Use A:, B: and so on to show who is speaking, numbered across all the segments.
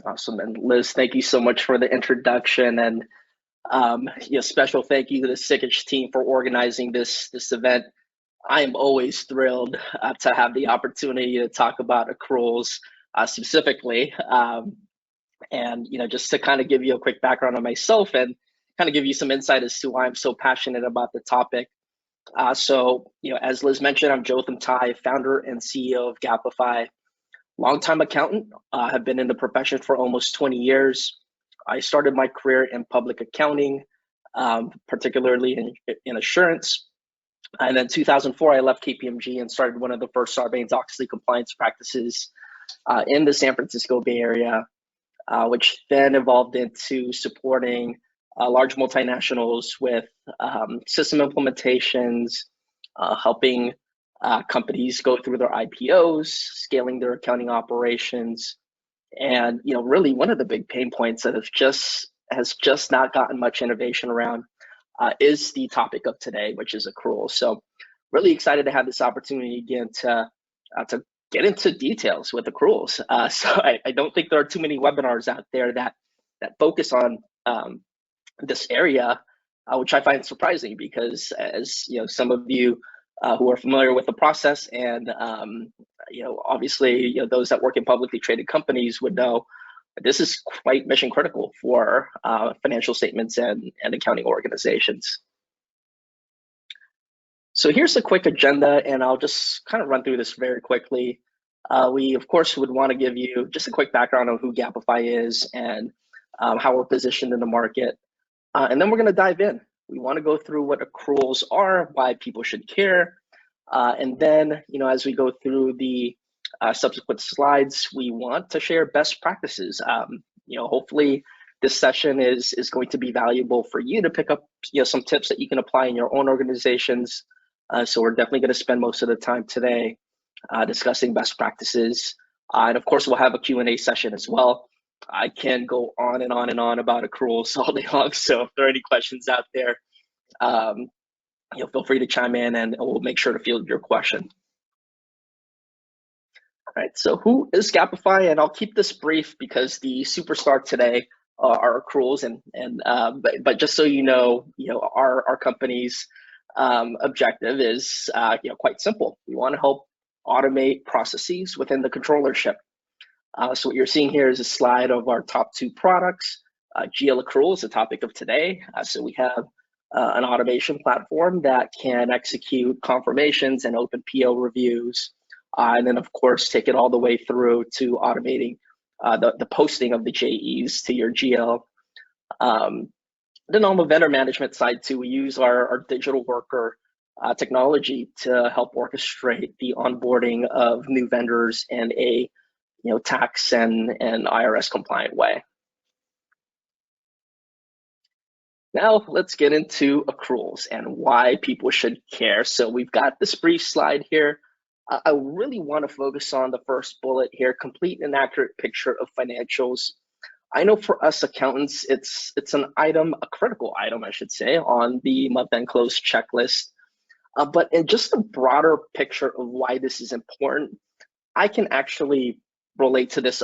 A: Awesome. And Liz, thank you so much for the introduction, and special thank you to the Sikich team for organizing this event. I am always thrilled to have the opportunity to talk about accruals specifically, and just to kind of give you a quick background on myself and kind of give you some insight as to why I'm so passionate about the topic. As Liz mentioned, I'm Jotham Tai, founder and CEO of Gapify. Longtime accountant, have been in the profession for almost 20 years. I started my career in public accounting, particularly in assurance. And then 2004, I left KPMG and started one of the first Sarbanes-Oxley compliance practices in the San Francisco Bay Area, which then evolved into supporting large multinationals with system implementations, helping companies go through their IPOs, scaling their accounting operations. And really one of the big pain points that has just not gotten much innovation around is the topic of today, which is accrual. So really excited to have this opportunity again to get into details with accruals. So I don't think there are too many webinars out there that focus on this area, which I find surprising because, as some of you who are familiar with the process, and obviously those that work in publicly traded companies would know this is quite mission critical for financial statements and accounting organizations. So here's a quick agenda, and I'll just kind of run through this very quickly. We of course would want to give you just a quick background on who Gapify is and how we're positioned in the market, and then we're going to dive in. We want to go through what accruals are, why people should care, and then as we go through the subsequent slides, we want to share best practices. Hopefully this session is going to be valuable for you to pick up some tips that you can apply in your own organizations. So we're definitely going to spend most of the time today discussing best practices, and of course we'll have a Q&A session as well. I can go on and on and on about accruals all day long, so if there are any questions out there, feel free to chime in and we'll make sure to field your question. All right, so who is Gapify? And I'll keep this brief because the superstar today are accruals, but just so our company's objective is quite simple. We want to help automate processes within the controllership. So what you're seeing here is a slide of our top two products. GL Accrual is the topic of today. So we have an automation platform that can execute confirmations and open PO reviews, and then of course take it all the way through to automating the posting of the JEs to your GL. Then on the vendor management side too, we use our digital worker technology to help orchestrate the onboarding of new vendors in a tax and IRS compliant way. Now let's get into accruals and why people should care. So we've got this brief slide here. I really want to focus on the first bullet here: complete and accurate picture of financials. I know for us accountants, it's a critical item, I should say, on the month-end close checklist. But in just a broader picture of why this is important, I can actually relate to this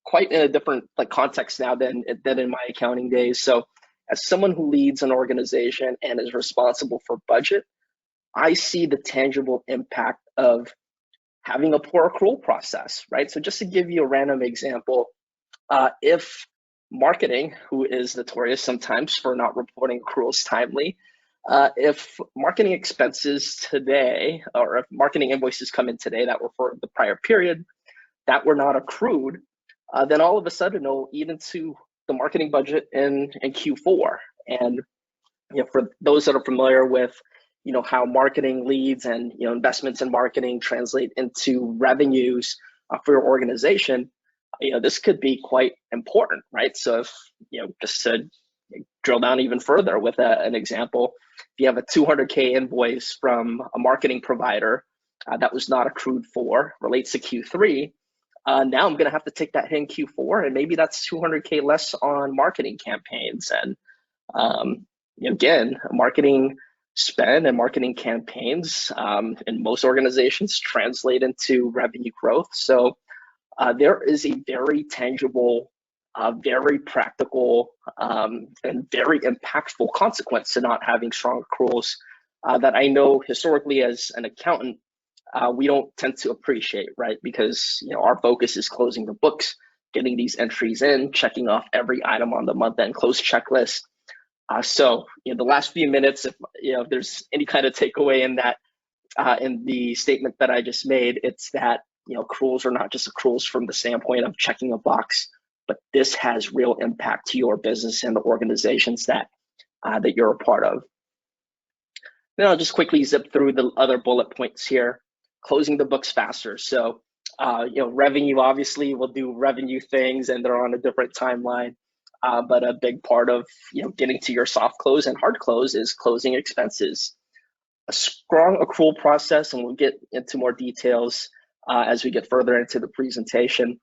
A: quite in a different context now than in my accounting days. So as someone who leads an organization and is responsible for budget, I see the tangible impact of having a poor accrual process, right? So just to give you a random example, if marketing, who is notorious sometimes for not reporting accruals timely, if marketing expenses today, or if marketing invoices come in today that were for the prior period that were not accrued, then all of a sudden it'll eat into the marketing budget in Q4. And for those that are familiar with how marketing leads and investments in marketing translate into revenues for your organization, this could be quite important, right? So if just to drill down even further with an example, if you have a 200K invoice from a marketing provider that was not accrued for, relates to Q3, now I'm going to have to take that hit in Q4, and maybe that's 200K less on marketing campaigns. And again, marketing spend and marketing campaigns in most organizations translate into revenue growth. So there is a very tangible very practical and very impactful consequence to not having strong accruals that I know historically as an accountant we don't tend to appreciate, right? Because our focus is closing the books, getting these entries in, checking off every item on the month-end close checklist. So the last few minutes, if there's any kind of takeaway in that in the statement that I just made, it's that accruals are not just accruals from the standpoint of checking a box, but this has real impact to your business and the organizations that that you're a part of. Then I'll just quickly zip through the other bullet points here. Closing the books faster. So, revenue, obviously, will do revenue things and they're on a different timeline. But a big part of getting to your soft close and hard close is closing expenses. A strong accrual process, and we'll get into more details as we get further into the presentation.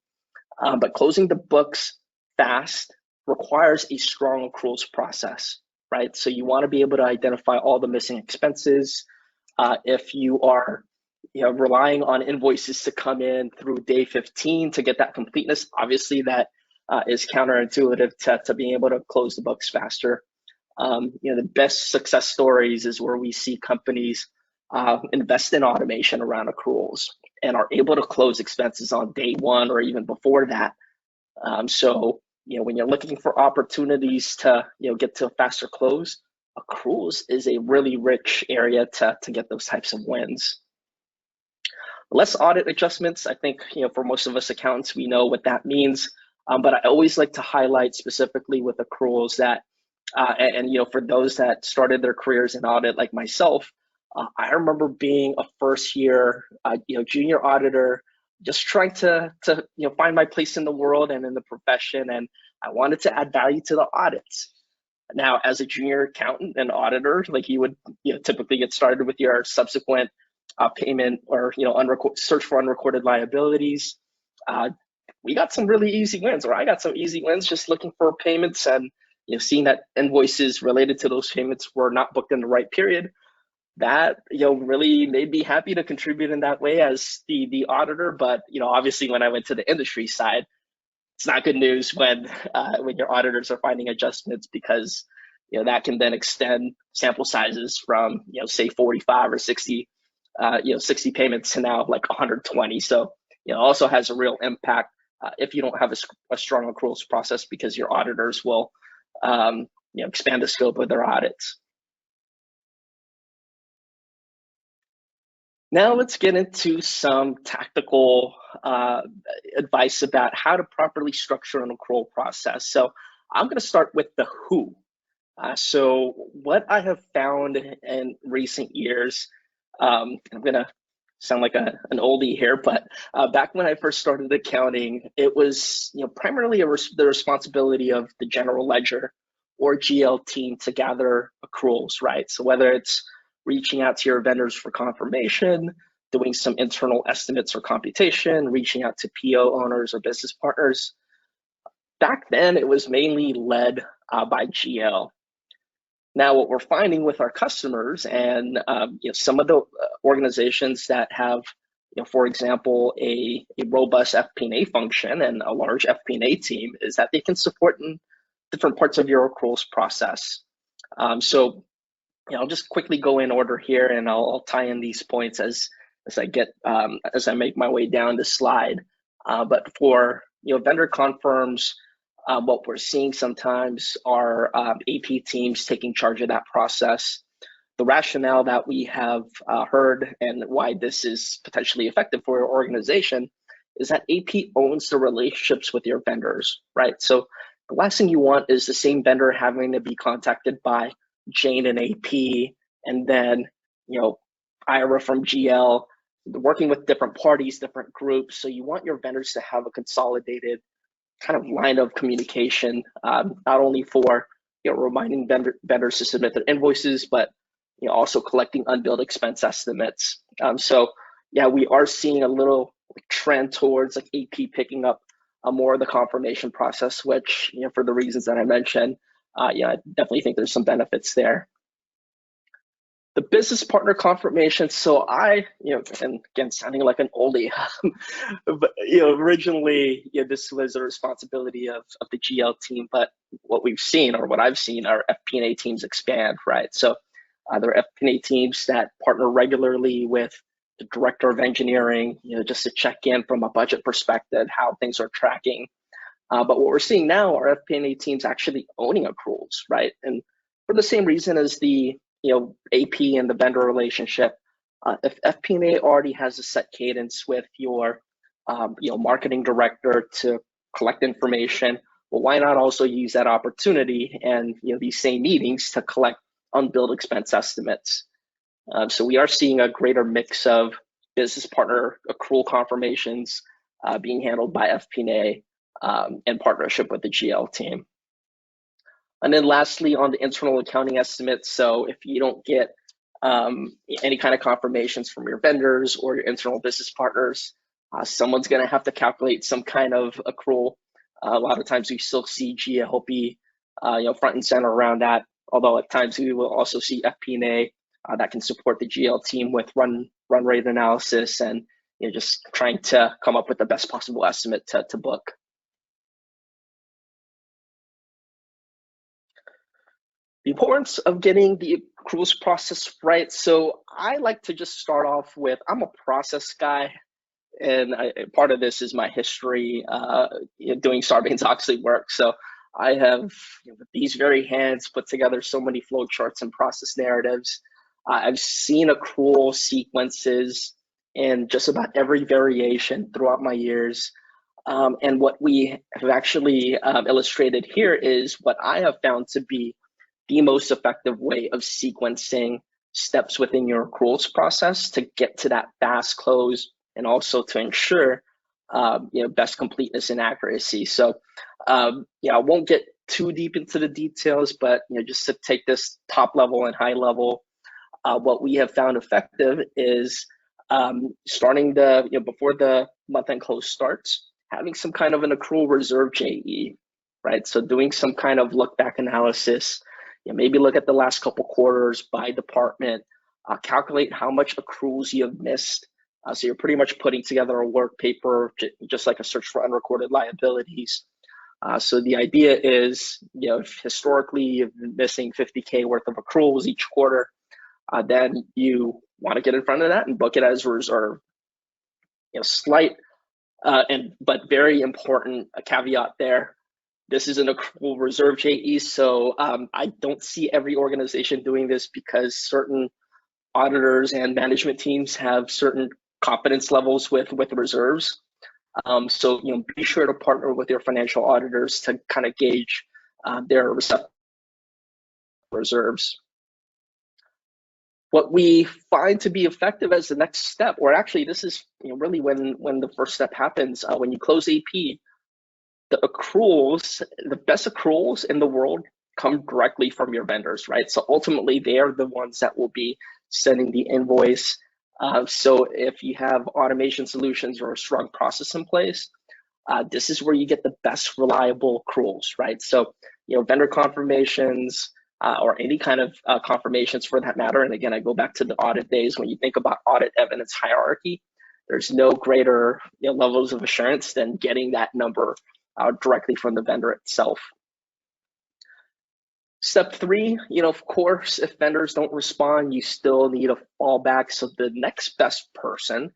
A: But closing the books fast requires a strong accruals process, right? So you want to be able to identify all the missing expenses. If you are relying on invoices to come in through day 15 to get that completeness, obviously that is counterintuitive to being able to close the books faster. The best success stories is where we see companies invest in automation around accruals and are able to close expenses on day one or even before that. So when you're looking for opportunities to get to a faster close, accruals is a really rich area to get those types of wins. Less audit adjustments, I think for most of us accountants, we know what that means. But I always like to highlight specifically with accruals that, and for those that started their careers in audit like myself, I remember being a first year, junior auditor, just trying to find my place in the world and in the profession, and I wanted to add value to the audits. Now, as a junior accountant and auditor, like you would typically get started with your subsequent payment or search for unrecorded liabilities. We got some really easy wins, or I got some easy wins just looking for payments and seeing that invoices related to those payments were not booked in the right period. That really made me happy to contribute in that way as the auditor. But obviously when I went to the industry side, it's not good news when your auditors are finding adjustments, because that can then extend sample sizes from say 45 or 60 60 payments to now like 120. So it also has a real impact if you don't have a strong accruals process, because your auditors will expand the scope of their audits. Now let's get into some tactical advice about how to properly structure an accrual process. So I'm going to start with the who. So what I have found in recent years, I'm going to sound like an oldie here, but back when I first started accounting, it was primarily the responsibility of the general ledger or GL team to gather accruals, right? So whether it's reaching out to your vendors for confirmation, doing some internal estimates or computation, reaching out to PO owners or business partners. Back then, it was mainly led by GL. Now, what we're finding with our customers and some of the organizations that have, for example, a robust FP&A function and a large FP&A team, is that they can support in different parts of your accruals process. So I'll just quickly go in order here, and I'll tie in these points as I make my way down the slide. But for vendor confirms, what we're seeing sometimes are AP teams taking charge of that process. The rationale that we have heard and why this is potentially effective for your organization is that AP owns the relationships with your vendors, right? So the last thing you want is the same vendor having to be contacted by Jane and AP, and then Ira from GL, working with different parties, different groups. So you want your vendors to have a consolidated kind of line of communication, not only for reminding vendors to submit their invoices, but also collecting unbilled expense estimates. So yeah, we are seeing a little trend towards like AP picking up more of the confirmation process, which for the reasons that I mentioned, I definitely think there's some benefits there. The business partner confirmation. So and again, sounding like an oldie, but originally, this was a responsibility of the GL team. But what we've seen, or what I've seen, are FP&A teams expand, right? So there are FP&A teams that partner regularly with the director of engineering, just to check in from a budget perspective, how things are tracking. But what we're seeing now are FP&A teams actually owning accruals, right? And for the same reason as the AP and the vendor relationship, if FP&A already has a set cadence with your marketing director to collect information, well, why not also use that opportunity and these same meetings to collect unbilled expense estimates? So we are seeing a greater mix of business partner accrual confirmations being handled by FP&A in partnership with the GL team. And then lastly, on the internal accounting estimates, so if you don't get any kind of confirmations from your vendors or your internal business partners, someone's going to have to calculate some kind of accrual. A lot of times we still see GL be front and center around that, although at times we will also see FP&A that can support the GL team with run rate analysis and just trying to come up with the best possible estimate to book. The importance of getting the accruals process right. So I like to just start off with, I'm a process guy, and part of this is my history doing Sarbanes-Oxley work. So I have, with these very hands, put together so many flow charts and process narratives. I've seen accrual sequences in just about every variation throughout my years. And what we have actually illustrated here is what I have found to be the most effective way of sequencing steps within your accruals process to get to that fast close and also to ensure best completeness and accuracy. So I won't get too deep into the details, but just to take this top level and high level, what we have found effective is starting before the month end close starts, having some kind of an accrual reserve JE, right? So doing some kind of look back analysis, maybe look at the last couple quarters by department, calculate how much accruals you have missed. So you're pretty much putting together a work paper, just like a search for unrecorded liabilities. So the idea is, if historically you've been missing 50K worth of accruals each quarter, then you want to get in front of that and book it as a reserve. Slight but very important caveat there. This is an accrual reserve JE, so I don't see every organization doing this because certain auditors and management teams have certain confidence levels with reserves. So be sure to partner with your financial auditors to kind of gauge their reserves. What we find to be effective as the next step, or actually this is really when the first step happens, when you close AP, the accruals, the best accruals in the world come directly from your vendors, right? So ultimately, they are the ones that will be sending the invoice. So if you have automation solutions or a strong process in place, this is where you get the best reliable accruals, right? So, vendor confirmations or any kind of confirmations for that matter. And again, I go back to the audit days. When you think about audit evidence hierarchy, there's no greater levels of assurance than getting that number directly from the vendor itself. Step 3, of course, if vendors don't respond, you still need a fallback. So the next best person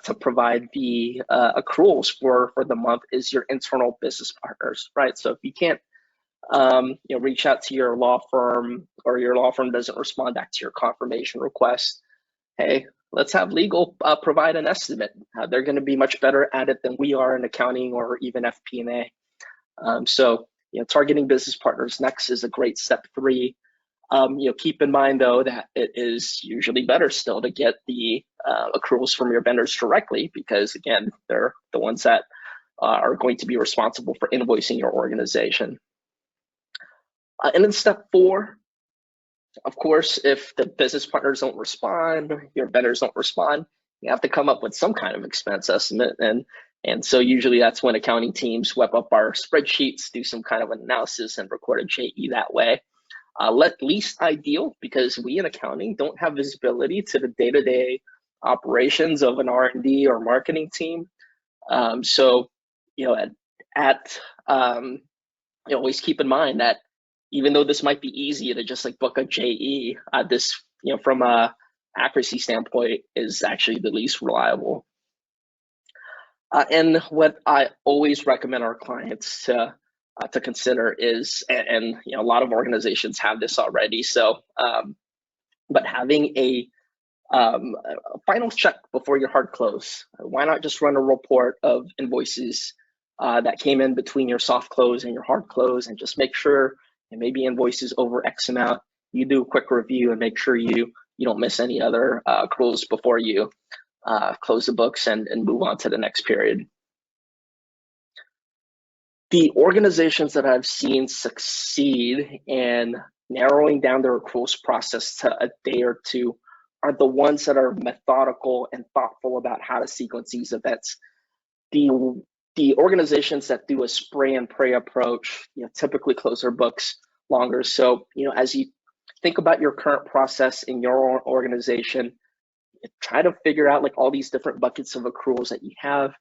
A: to provide the accruals for the month is your internal business partners, right? So if you can't reach out to your law firm, or your law firm doesn't respond back to your confirmation request, hey, let's have legal provide an estimate. They're going to be much better at it than we are in accounting or even FP&A. So targeting business partners next is a great step 3. Keep in mind though that it is usually better still to get the accruals from your vendors directly, because again, they're the ones that are going to be responsible for invoicing your organization. And then step 4, of course, if the business partners don't respond, your vendors don't respond, you have to come up with some kind of expense estimate. And so usually that's when accounting teams whip up our spreadsheets, do some kind of analysis, and record a JE that way. Least ideal, because we in accounting don't have visibility to the day-to-day operations of an R&D or marketing team. So, always keep in mind that even though this might be easy to just like book a JE, this, from a accuracy standpoint, is actually the least reliable. And what I always recommend our clients to consider is, and a lot of organizations have this already, so but having a final check before your hard close. Why not just run a report of invoices that came in between your soft close and your hard close, and just make sure, and maybe invoices over X amount, you do a quick review and make sure you don't miss any other accruals before you close the books and move on to the next period. The organizations that I've seen succeed in narrowing down their accruals process to a day or two are the ones that are methodical and thoughtful about how to sequence these events. The organizations that do a spray and pray approach, typically close their books longer. So, as you think about your current process in your organization, try to figure out like all these different buckets of accruals that you have.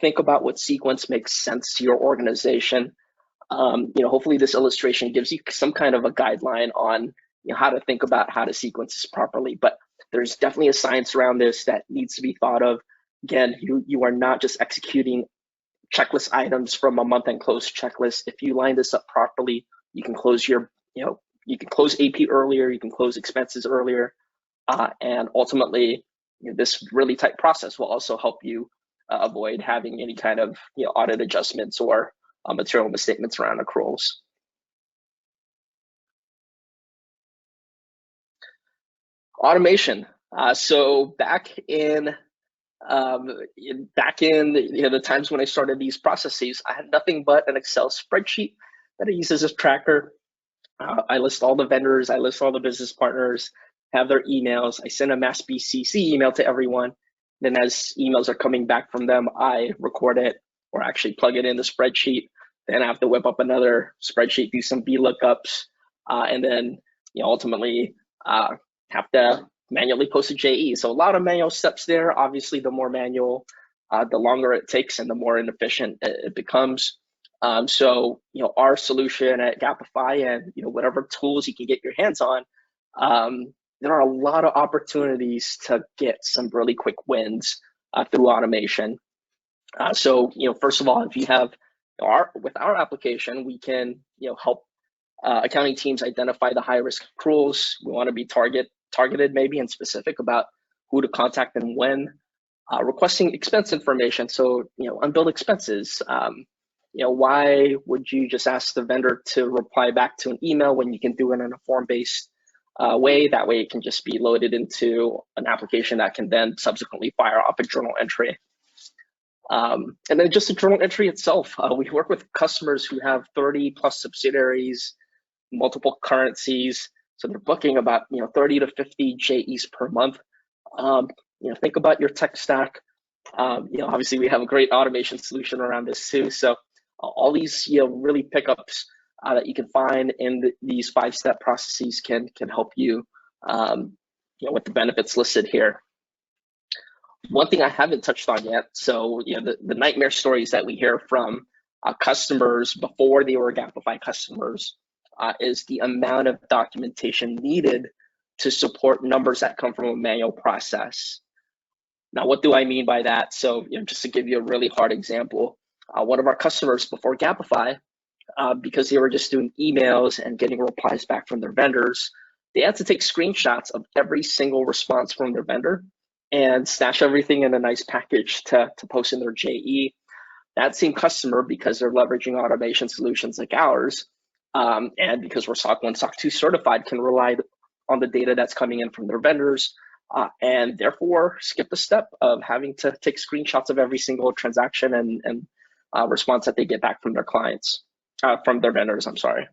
A: Think about what sequence makes sense to your organization. Hopefully this illustration gives you some kind of a guideline on how to think about how to sequence this properly. But there's definitely a science around this that needs to be thought of. Again, you are not just executing checklist items from a month-end close checklist. If you line this up properly, you can close you can close AP earlier, you can close expenses earlier, and ultimately, this really tight process will also help you avoid having any kind of audit adjustments or material misstatements around accruals. Automation. So back in the times when I started these processes, I had nothing but an Excel spreadsheet that I use as a tracker. I list all the vendors, I list all the business partners, have their emails. I send a mass BCC email to everyone. Then as emails are coming back from them, I record it or actually plug it in the spreadsheet. Then I have to whip up another spreadsheet, do some VLOOKUPs, and then ultimately have to manually post a JE. So a lot of manual steps there. Obviously, the more manual, the longer it takes and the more inefficient it becomes. So our solution at Gapify, and whatever tools you can get your hands on, there are a lot of opportunities to get some really quick wins through automation. So first of all, if you have with our application, we can help accounting teams identify the high risk accruals. We want to be targeted maybe and specific about who to contact and when. Requesting expense information, so unbilled expenses. Why would you just ask the vendor to reply back to an email when you can do it in a form-based way? That way it can just be loaded into an application that can then subsequently fire off a journal entry. And then just the journal entry itself. We work with customers who have 30 plus subsidiaries, multiple currencies. So they're booking about 30 to 50 JEs per month. Think about your tech stack. Obviously we have a great automation solution around this too. So all these really pickups that you can find in these 5-step processes can help you with the benefits listed here. One thing I haven't touched on yet, so the nightmare stories that we hear from customers before they were Gapify customers is the amount of documentation needed to support numbers that come from a manual process. Now, what do I mean by that? So just to give you a really hard example, one of our customers before Gapify, because they were just doing emails and getting replies back from their vendors, they had to take screenshots of every single response from their vendor and stash everything in a nice package to post in their JE. That same customer, because they're leveraging automation solutions like ours, and because we're SOC 1, SOC 2 certified, can rely on the data that's coming in from their vendors, and therefore skip the step of having to take screenshots of every single transaction and response that they get back from their clients, from their vendors, I'm sorry.